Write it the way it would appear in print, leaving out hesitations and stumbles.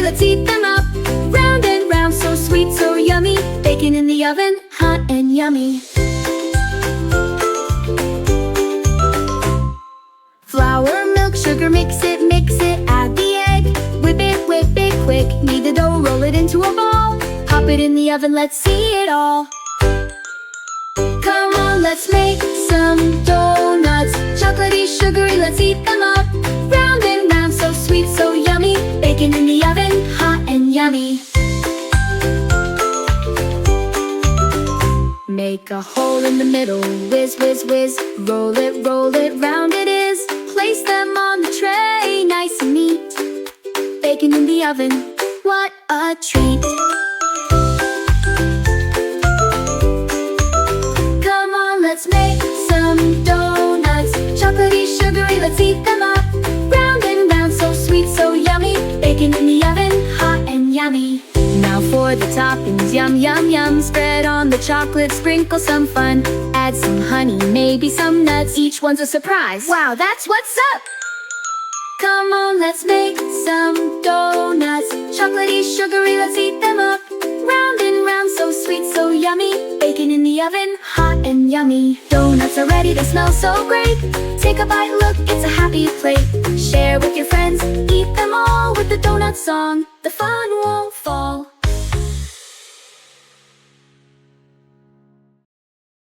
let's eat them up. Round and round, so sweet, so yummy. Bacon in the oven, hot and yummy. Flour, milk, sugar, mix it, add the egg. Whip it quick, knead the dough, roll it into a ball. Pop it in the oven, let's see it all. Come on, let's make some donuts. Chocolatey, sugary, let's eat them up. Round and round, so sweet, so yummy. Bacon in the oven, hot and yummy. Make a hole in the middle, whiz, whiz, whiz. Roll it, round it is. Place them on the tray, nice and neat. Bacon in the oven, what a treat. Come on, let's make some donuts. Chocolatey, sugary, let's eat them up. Round and round, so sweet, so yummy. Bacon in the oven, hot and yummy. Now for the toppings, yum, yum, yum. Spread on the chocolate, sprinkle some fun. Add some honey, maybe some nuts. Each one's a surprise. Wow, that's what's up! Come on, let's make some donuts. Chocolatey, sugary, let's eat them up. Round and round, so sweet, so yummy. Bacon in the oven, hot and yummy. Donuts are ready, they smell so great. Take a bite, look, it's a happy plate. Share with your friends, eat them all with the donut song. The fun won't fall.